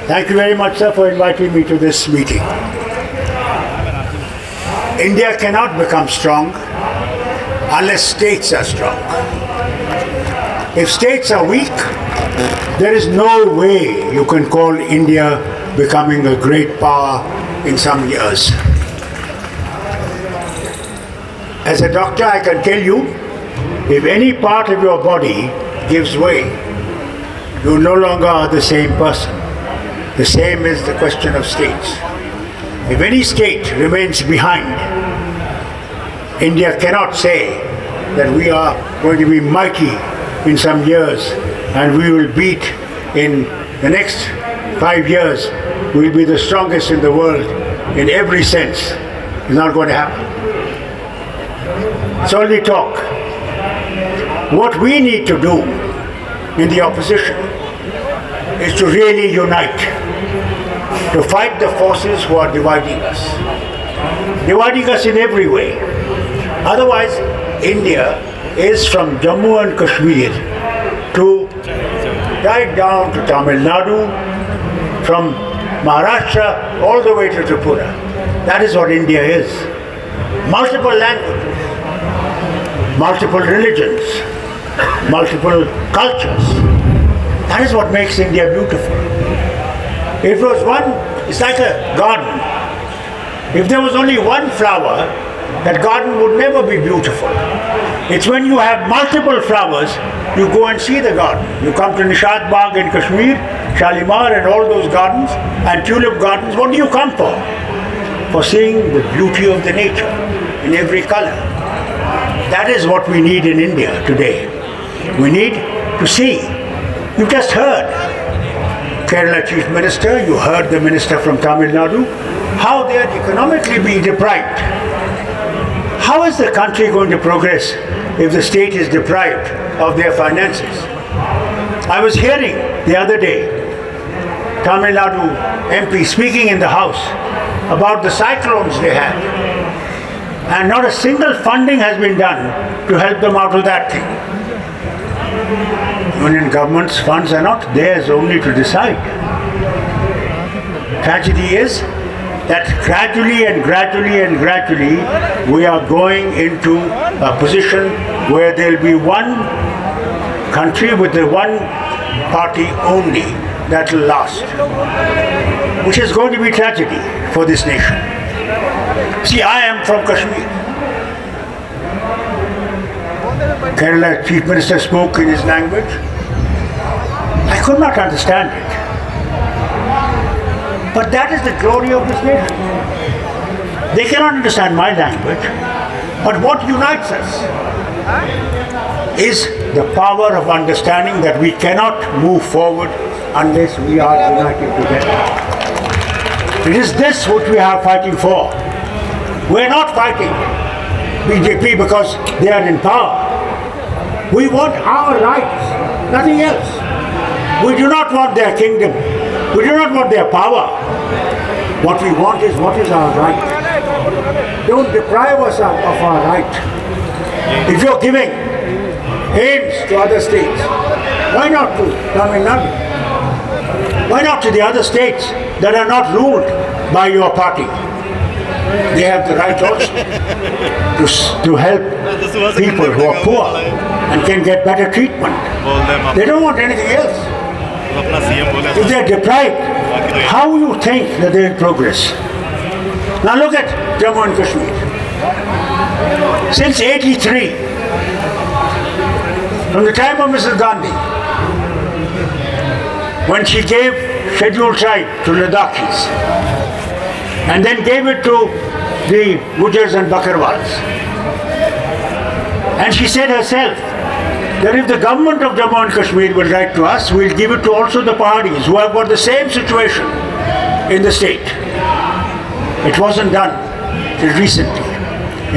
Thank you very much, sir, for inviting me to this meeting. India cannot become strong unless states are strong. If states are weak, there is no way you can call India becoming a great power in some years. As a doctor, I can tell you, if any part of your body gives way, you no longer are the same person. The same is the question of states. If any state remains behind, India cannot say that we are going to be mighty in some years and we will beat in the next 5 years, we will be the strongest in the world in every sense. It's not going to happen. It's only talk. What we need to do in the opposition is to really unite, to fight the forces who are dividing us in every way. Otherwise, India is from Jammu and Kashmir to right down to Tamil Nadu, from Maharashtra all the way to Tripura. That is what India is. Multiple languages, multiple religions, multiple cultures. That is what makes India beautiful. If it was it's like a garden. If there was only one flower, that garden would never be beautiful. It's when you have multiple flowers, you go and see the garden. You come to Nishat Bagh in Kashmir, Shalimar and all those gardens, and tulip gardens. What do you come for? For seeing the beauty of the nature in every color. That is what we need in India today. We need to see. You just heard Kerala Chief Minister, you heard the Minister from Tamil Nadu, how they are economically being deprived. How is the country going to progress if the state is deprived of their finances? I was hearing the other day Tamil Nadu MP speaking in the House about the cyclones they had, and not a single funding has been done to help them out of that thing. Union government's funds are not theirs only to decide. Tragedy is that gradually we are going into a position where there will be one country with the one party only that will last, which is going to be tragedy for this nation. See, I am from Kashmir. Kerala Chief Minister spoke in his language. I could not understand it. But that is the glory of this nation. They cannot understand my language, but what unites us is the power of understanding that we cannot move forward unless we are united together. It is this which we are fighting for. We are not fighting BJP because they are in power. We want our rights, nothing else. We do not want their kingdom. We do not want their power. What we want is what is our right. Don't deprive us of our right. If you're giving aids to other states, why not to Tamil Nadu? Why not to the other states that are not ruled by your party? They have the right also to help people who are poor and can get better treatment. They don't want anything else. If they are deprived, how you think that they will progress? Now look at Jammu and Kashmir. Since '83, from the time of Mrs. Gandhi, when she gave scheduled tribe to Ladakhis, and then gave it to the Gujars and Bakarwals, and she said herself that if the government of Jammu and Kashmir will write to us, we'll give it to also the Pahadis who have got the same situation in the state. It wasn't done till recently.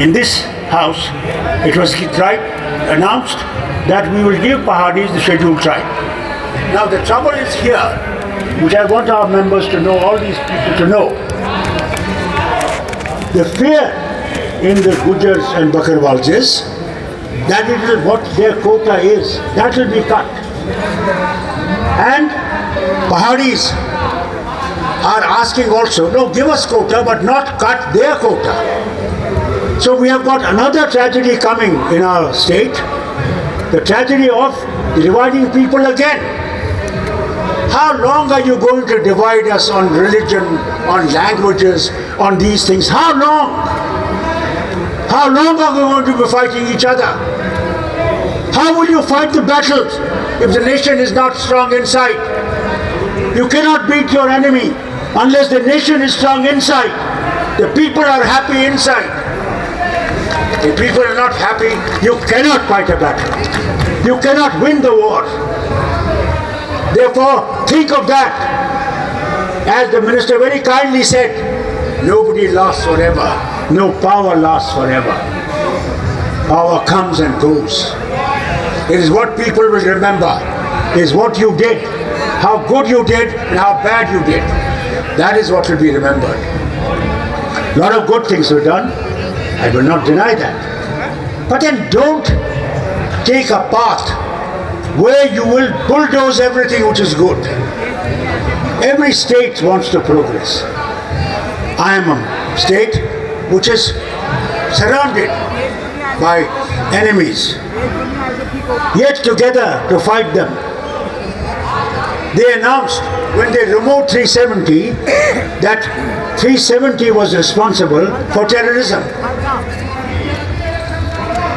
In this house, it was announced that we will give Pahadis the scheduled tribe. Now the trouble is here, which I want our members to know, all these people to know. The fear in the Gujars and Bakarwals is that it is what their quota is, that will be cut. And Pahadis are asking also, no, give us quota, but not cut their quota. So we have got another tragedy coming in our state, the tragedy of dividing people again. How long are you going to divide us on religion, on languages, on these things? How long? How long are we going to be fighting each other? How will you fight the battles if the nation is not strong inside? You cannot beat your enemy unless the nation is strong inside. The people are happy inside. If people are not happy, you cannot fight a battle. You cannot win the war. Therefore, think of that. As the minister very kindly said, nobody lasts forever. No power lasts forever. Power comes and goes. It is what people will remember. It is what you did, how good you did, and how bad you did. That is what will be remembered. A lot of good things were done. I will not deny that. But then don't take a path where you will bulldoze everything which is good. Every state wants to progress. I am a state which is surrounded by enemies, yet together to fight them. They announced when they removed 370 that 370 was responsible for terrorism.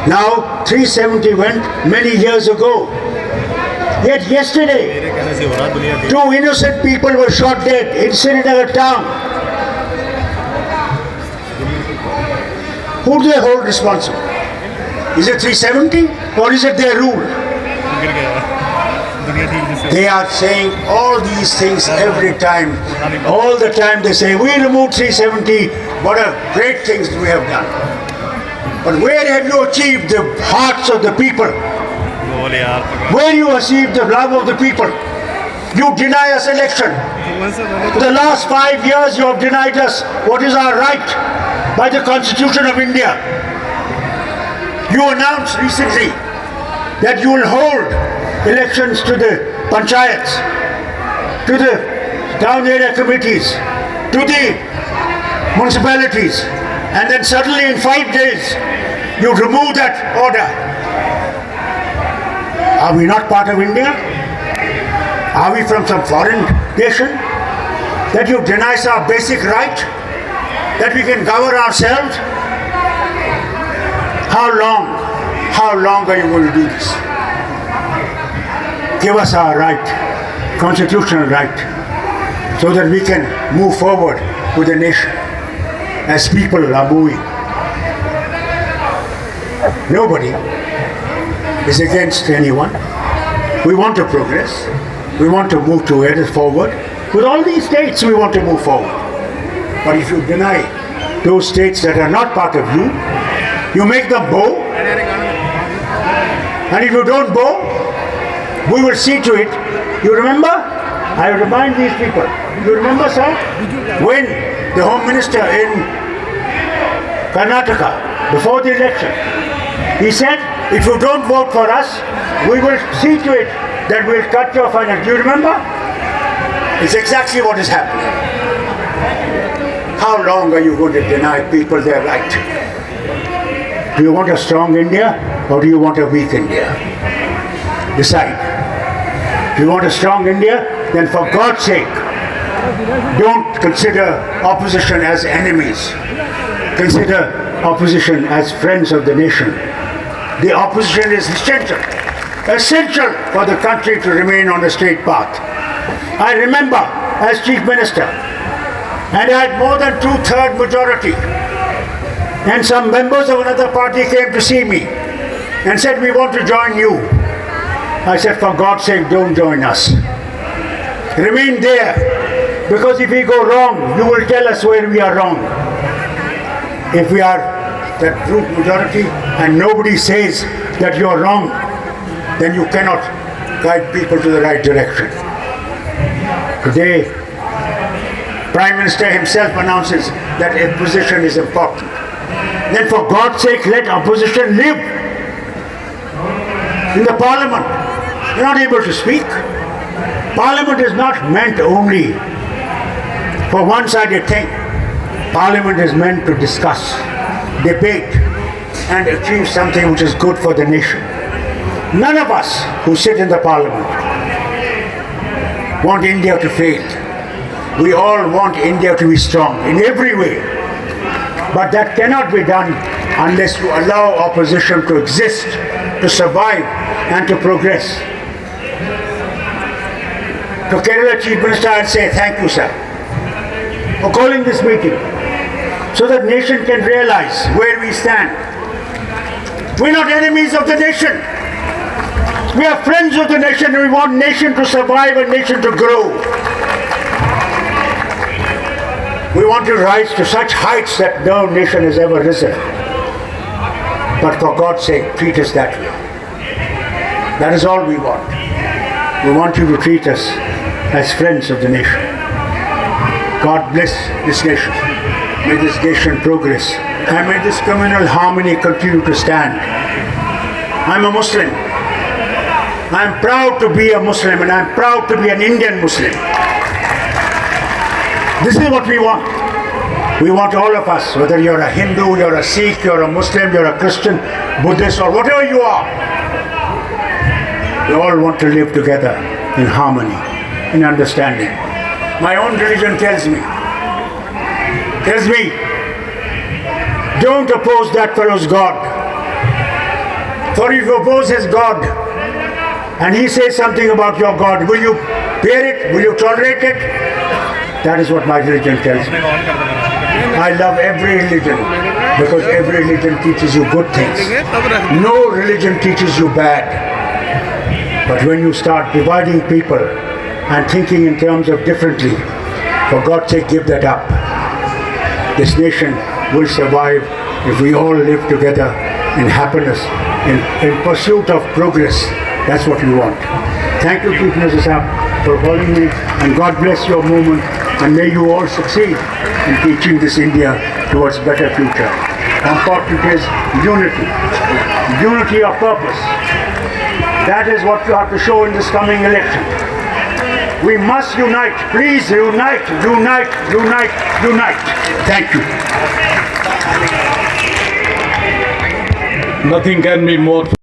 Now 370 went many years ago. Yet yesterday, 2 innocent people were shot dead in Srinagar town. Who do they hold responsible? Is it 370 or is it their rule? They are saying all these things every time. All the time they say, we removed 370, what a great things we have done. But where have you achieved the hearts of the people? Where you achieved the love of the people? You deny us election. For the last 5 years you have denied us what is our right by the Constitution of India. You announced recently that you will hold elections to the panchayats, to the town area committees, to the municipalities, and then suddenly in 5 days you remove that order. Are we not part of India? Are we from some foreign nation? That you deny us our basic right? That we can govern ourselves? How long? How long are you going to do this? Give us our right, constitutional right, so that we can move forward with the nation as people are moving. Nobody is against anyone. We want to progress. We want to move together forward. With all these states, we want to move forward. But if you deny those states that are not part of you, you make them bow. And if you don't bow, we will see to it. You remember? I remind these people. You remember, sir? When the Home Minister in Karnataka, before the election, he said, if you don't vote for us, we will see to it that we'll cut your finance. Do you remember? It's exactly what is happening. How long are you going to deny people their right? Do you want a strong India or do you want a weak India? Decide. If you want a strong India, then for God's sake, don't consider opposition as enemies. Consider opposition as friends of the nation. The opposition is essential for the country to remain on the straight path. I remember as Chief Minister, and I had more than 2/3 majority, and some members of another party came to see me and said, we want to join you. I said, for God's sake, don't join us. Remain there, because if we go wrong, you will tell us where we are wrong. If we are that group majority and nobody says that you are wrong, then you cannot guide people to the right direction. Today, Prime Minister himself announces that opposition is important. Then for God's sake, let opposition live in the Parliament. You're not able to speak. Parliament is not meant only For one-sided thing. Parliament is meant to discuss, debate, and achieve something which is good for the nation. None of us who sit in the Parliament want India to fail. We all want India to be strong in every way. But that cannot be done unless you allow opposition to exist, to survive, and to progress. To Kerala Chief Minister, I'd say thank you, sir, for calling this meeting so that nation can realize where we stand. We're not enemies of the nation. We are friends of the nation. We want nation to survive and nation to grow. We want to rise to such heights that no nation has ever risen. But for God's sake, treat us that way. That is all we want. We want you to treat us as friends of the nation. God bless this nation. May this nation progress. And may this communal harmony continue to stand. I'm a Muslim. I'm proud to be a Muslim, and I'm proud to be an Indian Muslim. This is what we want. We want all of us, whether you're a Hindu, you're a Sikh, you're a Muslim, you're a Christian, Buddhist, or whatever you are. We all want to live together in harmony, in understanding. My own religion tells me, don't oppose that fellow's God. For if you oppose his God, and he says something about your God, will you bear it? Will you tolerate it? That is what my religion tells me. I love every religion because every religion teaches you good things. No religion teaches you bad. But when you start dividing people and thinking in terms of differently, for God's sake, give that up. This nation will survive if we all live together in happiness, in pursuit of progress. That's what we want. Thank you, Chief Minister Sahab, for calling me, and God bless your movement, and may you all succeed in teaching this India towards better future. Important is unity, unity of purpose. That is what you have to show in this coming election. We must unite. Please unite, unite, unite, unite. Thank you. Nothing can be more